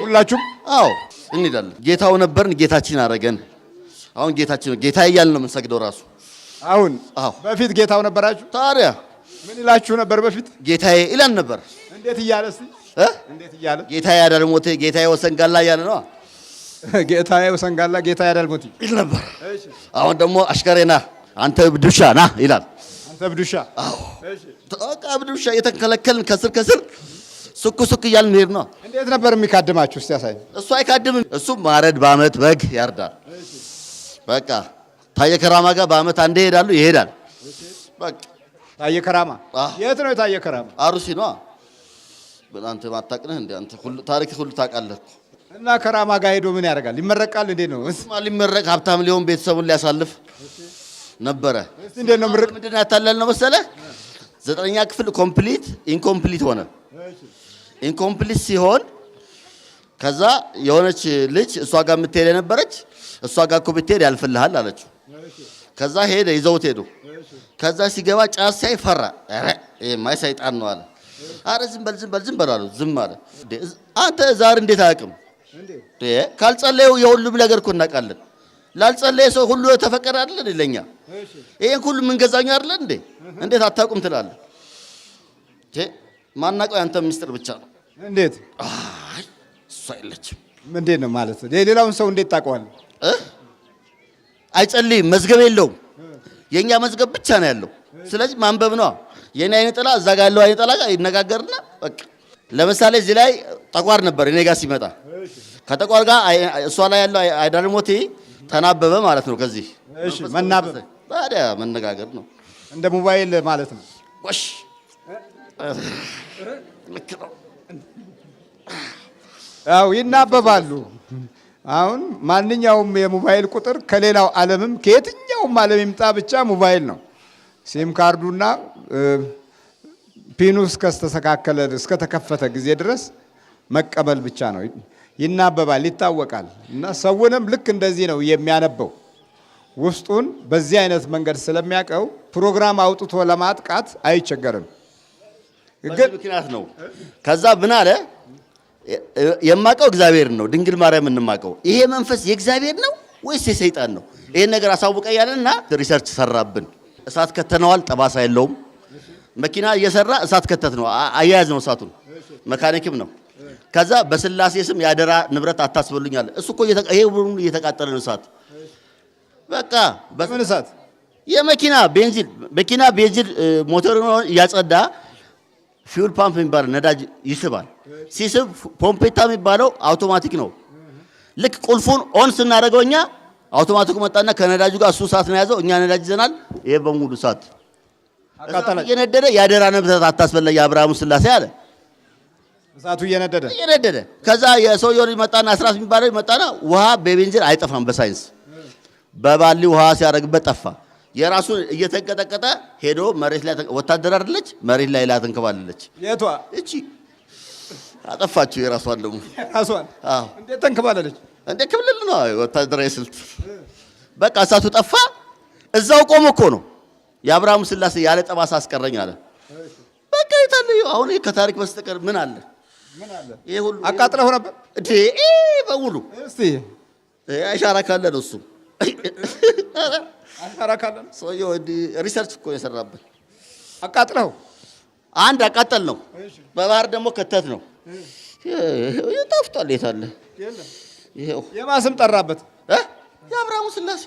ሁላችሁም አዎ እንሄዳለን። ጌታው ነበርን ጌታችን አረገን። አሁን ጌታችን ጌታ እያልን ነው የምንሰግደው ራሱ። አሁን አዎ በፊት ጌታው ነበራችሁ? ታዲያ ምን ይላችሁ ነበር በፊት? ጌታዬ ይላል ነበር። እንዴት እያለ እስቲ እንዴት እያለ? ጌታዬ አዳልሞቴ፣ ጌታዬ ወሰንጋላ እያለ ነው። ጌታዬ ወሰንጋላ፣ ጌታዬ አዳልሞቴ ይል ነበር። አሁን ደግሞ አሽከሬና አንተ ብዱሻ ና ይላል። አንተ ብዱሻ። አዎ በቃ ብዱሻ የተከለከልን ከስር ከስር ሱክ ሱክ እያልን እንሄድ ነው። እንዴት ነበር የሚካድማችሁ? እስቲ ያሳይ። እሱ አይካድምም። እሱ ማረድ በአመት በግ ያርዳል። በቃ ታየ ከራማ ጋር በአመት አንዴ ይሄዳል። በቃ ታየ ከራማ የት ነው? የታየ ከራማ አሩሲ ነው። አንተ ማታውቅነህ እንዴ? አንተ ሁሉ ታሪክ ሁሉ ታውቃለህ። እና ከራማ ጋር ሄዶ ምን ያደርጋል? ይመረቃል እንዴ ነው? ሊመረቅ ሀብታም ሊሆን ቤተሰቡን ሊያሳልፍ ነበረ። እስቲ እንዴት ነው ምርቅ? ምንድነው ያታለል ነው መሰለህ? 9ኛ ክፍል ኮምፕሊት ኢንኮምፕሊት ሆነ። ኢንኮምፕሊት ሲሆን ከዛ የሆነች ልጅ እሷ ጋር የምትሄድ የነበረች እሷ ጋር እኮ ብትሄድ ያልፍልሃል አለችው። ከዛ ሄደ ይዘውት ሄዱ። ከዛ ሲገባ ጫት ሲያይ ፈራ። ኧረ ይሄማ ሰይጣን ነው አለ። አረ ዝም በል አሉ። ዝም አለ። አንተ ዛሬ እንዴት አያውቅም እንዴ? ካልጸለየው የሁሉም ነገር እኮ እናውቃለን። ላልጸለየ ሰው ሁሉ ተፈቀደ አይደል ለኛ? ይሄን ሁሉ የምንገዛኝ አይደል እንዴ? እንዴት አታውቁም ትላለህ? ማናውቀው ያንተ ምስጢር ብቻ ነው። እንዴት? አይ እሱ አይለችም። እንዴት ነው ማለት? ሌላውን ሰው እንዴት ታውቀዋለህ? አይጸልይም፣ መዝገብ የለውም። የኛ መዝገብ ብቻ ነው ያለው። ስለዚህ ማንበብ ነው። የኔ አይነ ጥላ እዛ ጋር ያለው አይነ ጥላ ጋር ይነጋገርና በቃ ለምሳሌ እዚህ ላይ ጠቋር ነበር እኔ ጋር ሲመጣ ከጠቋር ጋር እሷ ላይ ያለው አይዳልሞቴ ተናበበ ማለት ነው። ከዚህ እሺ መናበብ ታዲያ መነጋገር ነው። እንደ ሞባይል ማለት ነው። ወሽ ልክ ነው። አው ይናበባሉ። አሁን ማንኛውም የሞባይል ቁጥር ከሌላው ዓለምም ከየትኛውም ዓለም ይምጣ ብቻ ሞባይል ነው። ሲም ካርዱና ፒኑ እስከተስተካከለ እስከተከፈተ ጊዜ ድረስ መቀበል ብቻ ነው። ይናበባል፣ ይታወቃል። እና ሰውንም ልክ እንደዚህ ነው የሚያነበው። ውስጡን በዚህ አይነት መንገድ ስለሚያቀው ፕሮግራም አውጥቶ ለማጥቃት አይቸገርም። ግን ምክንያት ነው። ከዛ ምን አለ? የማቀው እግዚአብሔር ነው፣ ድንግል ማርያም እንማቀው። ይሄ መንፈስ የእግዚአብሔር ነው ወይስ የሰይጣን ነው? ይሄን ነገር አሳውቀ ያለና ሪሰርች ሰራብን። እሳት ከተነዋል፣ ጠባሳ የለውም። መኪና እየሰራ እሳት ከተት ነው፣ አያያዝ ነው። እሳቱን መካኒክም ነው። ከዛ በስላሴ ስም ያደራ ንብረት አታስበሉኛል። እሱ እኮ ይሄ ሁሉ እየተቃጠለ ነው እሳት። በቃ በምን እሳት? የመኪና ቤንዚን ሞተር እያጸዳ ፊውል ፓምፕ የሚባለው ነዳጅ ይስባል። ሲስብ ፖምፔታ የሚባለው አውቶማቲክ ነው። ልክ ቁልፉን ኦን ስናደርገው እኛ አውቶማቲኩ መጣና ከነዳጁ ጋር እሱ እሳት ነው ያዘው፣ እኛ ነዳጅ ይዘናል። ይሄ በሙሉ እሳት አቃጠለ። እየነደደ ያደራ ንብረት አታስበላ የአብርሃም ስላሴ አለ። እሳቱ እየነደደ ከዛ የሰውየው መጣና አስራት የሚባለው መጣና ውሃ በቤንዚን አይጠፋም በሳይንስ በባሊ ውሃ ሲያደርግበት ጠፋ። የራሱ እየተንቀጠቀጠ ሄዶ መሬት ላይ ወታደር አይደለች መሬት ላይ ተንከባለለች። የቷ እቺ አጠፋችሁ የራሷን ደግሞ ራሷን። አዎ እንዴት ተንከባለለች? እንዴ ክብልል ነው ወታደራዊ ስልት። በቃ እሳቱ ጠፋ። እዛው ቆሞ እኮ ነው የአብርሃም ስላሴ ያለ ጠባሳ አስቀረኝ አለ። በቃ ይታለዩ አሁን ከታሪክ በስተቀር ምን አለ? ይሄ ሁሉ አቃጥለው ነበር እንዴ በሙሉ። እስቲ አሻራ ካለ ነው እሱ አሻራ ካለ ነው ሰውየው ሪሰርች እኮ የሰራበት። አቃጥለው አንድ አቃጠል ነው። በባህር ደግሞ ከተት ነው። ይጣፍጣል። የታለ ይሄው የማስም ጠራበት የአብርሃም ስላሴ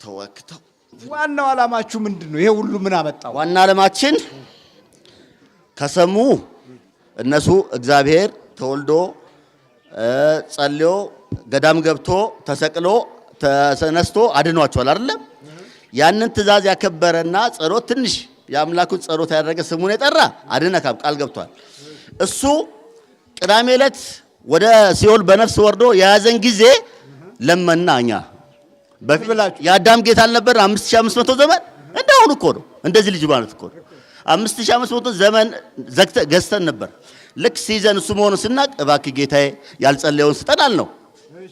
ተወክተው። ዋናው ዓላማችሁ ምንድነው? ይሄ ሁሉ ምን አመጣው? ዋና ዓላማችን ከሰሙ እነሱ እግዚአብሔር ተወልዶ ጸልዮ ገዳም ገብቶ ተሰቅሎ ተነስቶ አድኗቸዋል አይደል? ያንን ትእዛዝ ያከበረና ጸሎት ትንሽ የአምላኩን ጸሎት ያደረገ ስሙን የጠራ አድነካም ቃል ገብቷል። እሱ ቅዳሜ ዕለት ወደ ሲኦል በነፍስ ወርዶ የያዘን ጊዜ ለመናኛ በፊት የአዳም ጌታ አልነበር 5500 ዘመን እንደሆነ እኮ ነው። እንደዚህ ልጅ ማለት እኮ 5500 ዘመን ገዝተን ነበር። ልክ ሲዘን እሱ መሆኑ ስናቅ እባክህ ጌታዬ ያልጸለየውን ስጠናል ነው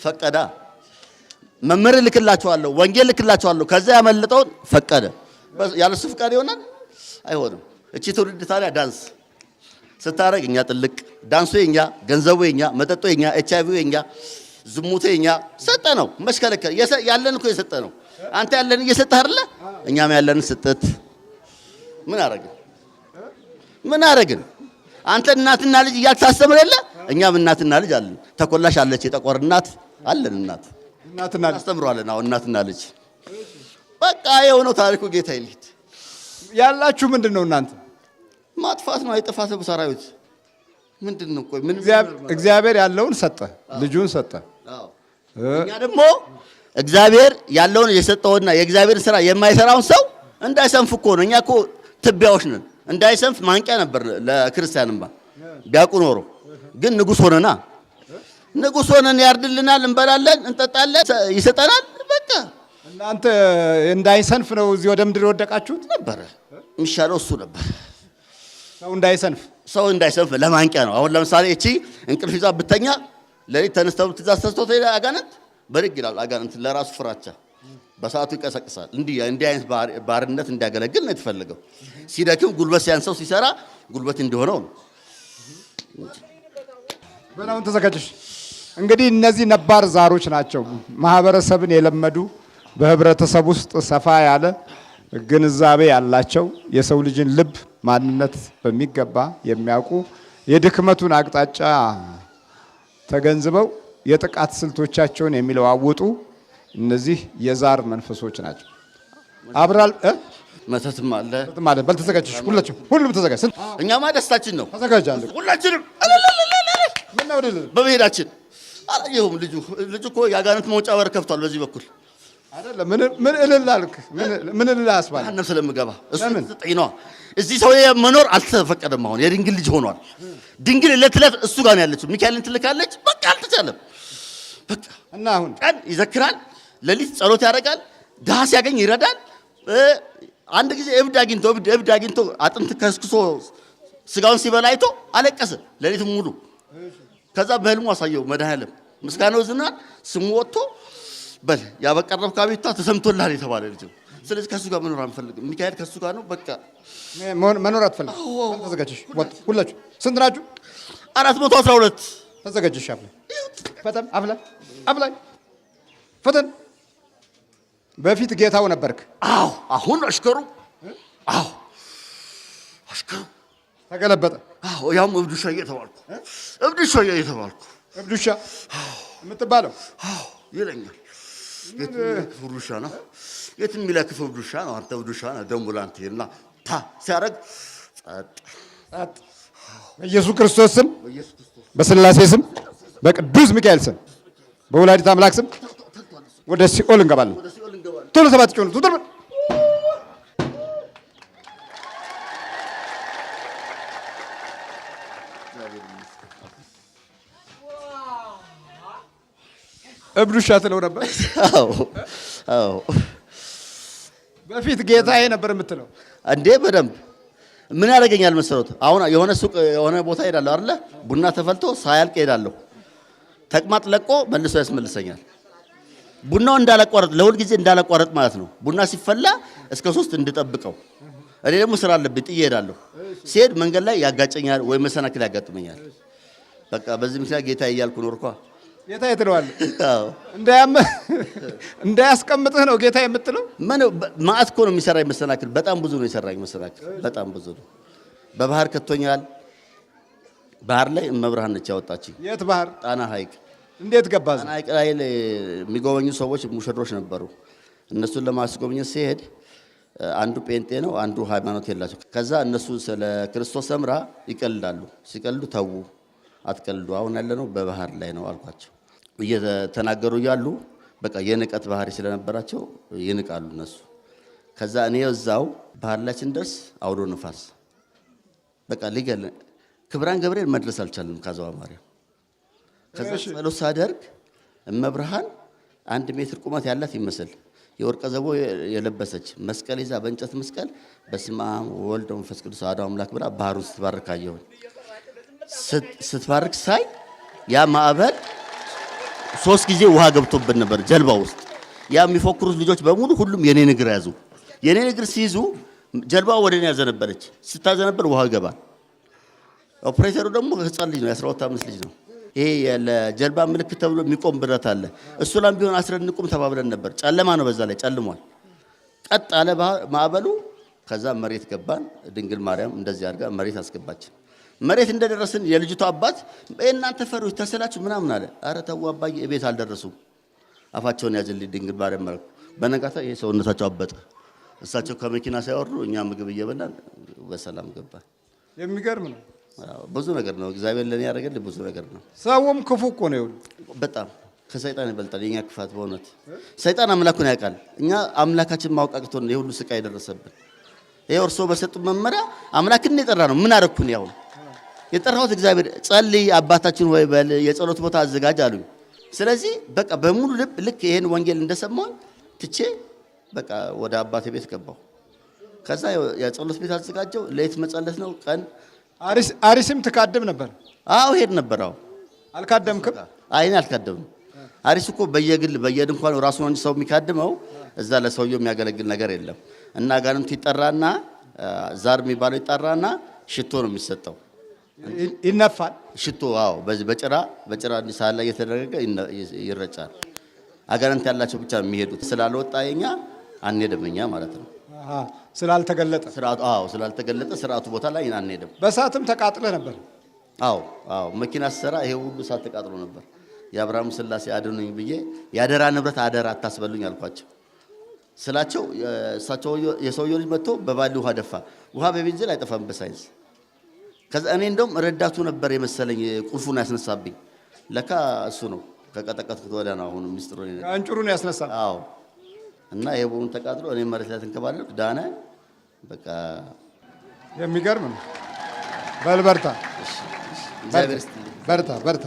ፈቀደ። መምህር ልክላቸዋለሁ፣ ወንጌል ልክላቸዋለሁ። ከዛ ያመለጠውን ፈቀደ። ያለሱ ፍቃድ ይሆናል አይሆንም። እቺ ትውልድ ታዲያ ዳንስ ስታረግ እኛ ጥልቅ፣ ዳንሱ የኛ፣ ገንዘቡ የኛ፣ መጠጡ የኛ፣ ኤችአይቪ የኛ፣ ዝሙቱ የኛ። ሰጠ ነው መስከለከል ያለን እኮ የሰጠ ነው። አንተ ያለን እየሰጠህ አይደለ? እኛም ያለን ስጥት። ምን አረግን? አንተ እናትና ልጅ እያልታሰብን የለ? እኛም እናትና ልጅ አለን። ተኮላሽ አለች፣ የጠቆር እናት አለን። እናትና ልጅ አስተምሯለን። አሁን እናትና ልጅ በቃ የሆነው ታሪኩ። ጌታ ይልሂድ። ያላችሁ ምንድነው እናንተ? ማጥፋት ነው። የጥፋት ሰራዊት ምንድነው? ቆይ ምን እግዚአብሔር ያለውን ሰጠ፣ ልጁን ሰጠ። እኛ ደግሞ እግዚአብሔር ያለውን የሰጠውና የእግዚአብሔር ስራ የማይሰራውን ሰው እንዳይሰንፍ እኮ ነው። እኛ እኮ ትቢያዎች ነን። እንዳይሰንፍ ማንቂያ ነበር ለክርስቲያንማ ቢያውቁ ኖሮ። ግን ንጉሥ ሆነና ንጉሥ ሆነን ያርድልናል፣ እንበላለን፣ እንጠጣለን፣ ይሰጠናል። በቃ እናንተ እንዳይሰንፍ ነው እዚህ ወደ ምድር ወደቃችሁት። ነበር የሚሻለው እሱ ነበር። ሰው እንዳይሰንፍ ለማንቂያ ነው። አሁን ለምሳሌ እቺ እንቅልፍ ይዛ ብተኛ ለሊት ተነስተው ትእዛዝ ተሰጥቶ አጋንንት በርግ ይላል። አጋንንት ለራሱ ፍራቻ በሰዓቱ ይቀሰቅሳል። እንዲህ አይነት ባርነት እንዲያገለግል ነው የተፈለገው። ሲደክም ጉልበት ሲያንሰው ሲሰራ ጉልበት እንዲሆነው ነው። በላውን ተዘጋጅሽ። እንግዲህ እነዚህ ነባር ዛሮች ናቸው። ማህበረሰብን የለመዱ በህብረተሰብ ውስጥ ሰፋ ያለ ግንዛቤ ያላቸው የሰው ልጅን ልብ ማንነት በሚገባ የሚያውቁ የድክመቱን አቅጣጫ ተገንዝበው የጥቃት ስልቶቻቸውን የሚለዋውጡ እነዚህ የዛር መንፈሶች ናቸው። አብራል መተትም አለ ማለት በል ተዘጋጅሽ። ሁሉም ተዘጋጅ። እኛማ ደስታችን ነው። ተዘጋጃለሁ ሁላችንም ምን ነው አይደል? በመሄዳችን አላየሁም። ልጁ እኮ የአጋንንት መውጫ በር ከፍቷል በዚህ በኩል አይደለም። ምን እልል አልክ? ምን እልል አስባለ አነም ስለምገባ እሱ ተጠይ ነው። እዚህ ሰው መኖር አልተፈቀደም። አሁን የድንግል ልጅ ሆኗል። ድንግል ዕለት እሱ ጋር ነው ያለችው። ሚካኤልን ትልካለች። በቃ አልተቻለም። በቃ እና አሁን ቀን ይዘክራል፣ ሌሊት ጸሎት ያደርጋል፣ ድሃ ሲያገኝ ይረዳል። አንድ ጊዜ እብድ አግኝቶ አጥንት ከስክሶ ስጋውን ሲበላ አይቶ አለቀሰ ሌሊት ሙሉ። ከዛ በህልሙ አሳየው መድኃኒዓለም ምስጋናው ዝናል ስሙ ወጥቶ በል ያበቀረብክ አቤቱታ ተሰምቶልሃል የተባለ ልጅ። ስለዚህ ከሱ ጋር መኖር አንፈልግም። ሚካኤል ከሱ ጋር ነው። በቃ መኖር አትፈልግም። ተዘጋጅሽ። ሁላችሁ ስንት ናችሁ? 412 ተዘጋጅሽ። ፈተን አብላይ ፈተን በፊት ጌታው ነበርክ። አዎ አሁን አሽከሩ። አዎ አሽከሩ ተገለበጠ። አዎ ያም እብዱሻ እየተባልኩ እብዱሻ የምትባለው አዎ ይለኛል። የትም ውሻ ነው። የትም የሚለክፍ ውሻ ነው። አንተ ውሻ ነው ደሙ ላንተ እና ታ ሲያረግ ጸጥ። በኢየሱስ ክርስቶስ ስም፣ በስላሴ ስም፣ በቅዱስ ሚካኤል ስም፣ በወላዲተ አምላክ ስም ወደ ሲኦል እንገባለን። ቶሎ ሰባት ጮህ ቶሎ እብድ ውሻ ትለው ነበር። አዎ በፊት ጌታዬ ነበር የምትለው እንዴ? በደንብ ምን ያደርገኛል መሰሎት? አሁን የሆነ ሱቅ የሆነ ቦታ ሄዳለሁ አይደለ? ቡና ተፈልቶ ሳያልቅ ሄዳለሁ። ተቅማጥ ለቆ መልሶ ያስመልሰኛል። ቡናው እንዳላቋረጥ ለሁል ጊዜ እንዳላቋረጥ ማለት ነው። ቡና ሲፈላ እስከ 3 እንድጠብቀው። እኔ ደግሞ ስራ አለብኝ ጥዬ ሄዳለሁ። ሲሄድ መንገድ ላይ ያጋጨኛል ወይ መሰናክል ያጋጥመኛል። በቃ በዚህ ምክንያት ጌታዬ እያልኩ ኖርኳ። ጌታዬ ትለዋለህ? አዎ። እንዳያስቀምጥህ ነው ጌታዬ የምትለው? ማዕት እኮ ነው የሚሰራኝ መሰናክል። በጣም ብዙ ነው የሰራኝ መሰናክል፣ በጣም ብዙ ነው። በባህር ከቶኛል። ባህር ላይ እመብርሃን ነች ያወጣችኝ። የት ባህር? ጣና ሐይቅ። እንዴት ገባህ? ጣና ሐይቅ ላይ የሚጎበኙ ሰዎች ሙሽሮች ነበሩ። እነሱን ለማስጎብኘት ሲሄድ አንዱ ጴንጤ ነው፣ አንዱ ሃይማኖት የላቸው። ከዛ እነሱ ስለ ክርስቶስ ሰምራ ይቀልዳሉ። ሲቀልዱ ተዉ አትቀልዱ፣ አሁን ያለነው በባህር ላይ ነው አልኳቸው። እየተናገሩ ያሉ በቃ የንቀት ባህሪ ስለነበራቸው ይንቃሉ እነሱ። ከዛ እኔ እዛው ባህር ላይ ስንደርስ አውሎ ነፋስ በቃ ሊገል ክብራን ገብርኤል መድረስ አልቻልንም ካዛዋ ማርያም። ከዛ ጸሎት ሳደርግ እመብርሃን 1 ሜትር ቁመት ያላት ይመስል የወርቀ ዘቦ የለበሰች መስቀል ይዛ በእንጨት መስቀል በስመ አብ ወወልድ ወመንፈስ ቅዱስ አሐዱ አምላክ ብላ ባህሩን ስትባርክ አየሁኝ። ስትባርክ ሳይ ያ ማዕበል 3 ጊዜ ውሃ ገብቶበት ነበር ጀልባ ውስጥ። ያ የሚፎክሩት ልጆች በሙሉ ሁሉም የኔ እግር ያዙ። የኔ እግር ሲይዙ ጀልባው ወደኔ ያዘነበለች። ስታዘነበል ውሃ ይገባል። ኦፕሬተሩ ደግሞ ህፃን ልጅ ነው፣ የ12 ዓመት ልጅ ነው። ይሄ ለጀልባ ምልክት ተብሎ የሚቆም ብረት አለ። እሱ ላም ቢሆን አስረን እንቁም ተባብለን ነበር። ጨለማ ነው፣ በዛ ላይ ጨልሟል። ቀጥ አለ ማዕበሉ። ከዛ መሬት ገባን። ድንግል ማርያም እንደዚህ አድርጋ መሬት አስገባችን። መሬት እንደደረስን የልጅቷ አባት እናንተ ፈሪዎች ተሰላችሁ ምናምን አለ። አረ ተው አባዬ፣ ቤት አልደረሱም። አፋቸውን ያዝልኝ ድንግል ማርያም ማለት። በነጋታ ይሄ ሰውነታቸው አበጠ። እሳቸው ከመኪና ሳይወርዱ እኛ ምግብ እየበላን በሰላም ገባን። የሚገርም ነው። ብዙ ነገር ነው እግዚአብሔር ለኔ ያደረገልኝ፣ ብዙ ነገር ነው። ሰውም ክፉ እኮ ነው። በጣም ከሰይጣን ይበልጣል የኛ ክፋት። በእውነት ሰይጣን አምላኩን ያውቃል። እኛ አምላካችን ማወቅ አቅቶን የሁሉ ስቃይ የደረሰብን። ይሄ እርሶ በሰጡ መመሪያ አምላክን የጠራ ነው። ምን አደረኩኝ? ያው የጠራሁት እግዚአብሔር ጸልይ አባታችን ወይ በል የጸሎት ቦታ አዘጋጅ አሉኝ። ስለዚህ በቃ በሙሉ ልብ ልክ ይሄን ወንጌል እንደሰማሁ ትቼ በቃ ወደ አባቴ ቤት ገባሁ። ከዛ የጸሎት ቤት አዘጋጀው። ለየት መጸለት ነው ቀን አሪስም ትካደም ነበር? አዎ ሄድ ነበር። አዎ አልካደምክም? አይኔ አልካደምም። አሪስ እኮ በየግል በየድንኳኑ ራሱ ነው እንጂ ሰው የሚካድመው እዛ ለሰውየው የሚያገለግል ነገር የለም። እና ጋንንቱ ይጠራና ዛር የሚባለው ይጠራና ሽቶ ነው የሚሰጠው። ይነፋል ሽቶ። አዎ በዚህ በጭራ እንዲሳላ ላይ እየተደረገ ይረጫል። አጋንንት ያላቸው ብቻ የሚሄዱት ስላልወጣ የኛ አንሄድም እኛ ማለት ነው። ስላልተገለጠ ስርዓቱ። አዎ ስላልተገለጠ ስርዓቱ ቦታ ላይ አንሄድም። በሳትም ተቃጥለ ነበር? አዎ መኪና ሰራ ይሄ ሁሉ ሳት ተቃጥሎ ነበር። የአብርሃም ስላሴ አድኑኝ ብዬ ያደራ ንብረት አደራ አታስበሉኝ አልኳቸው ስላቸው፣ እሳቸው የሰውየው ልጅ መጥቶ በባሊ ውሃ ደፋ። ውሃ በቤንዚን አይጠፋም በሳይንስ። ከዛ እኔ እንደውም ረዳቱ ነበር የመሰለኝ ቁልፉን ያስነሳብኝ። ለካ እሱ ነው። ከቀጠቀጥኩት ወዲያ ነው አሁን ሚስጥሩ አንጭሩን ያስነሳል። አዎ እና ይሄውን ተቃጥሎ እኔ መሬት ላይ ተንከባለልኩ። ዳነ። በቃ የሚገርም ነው። በል በርታ፣ በርታ።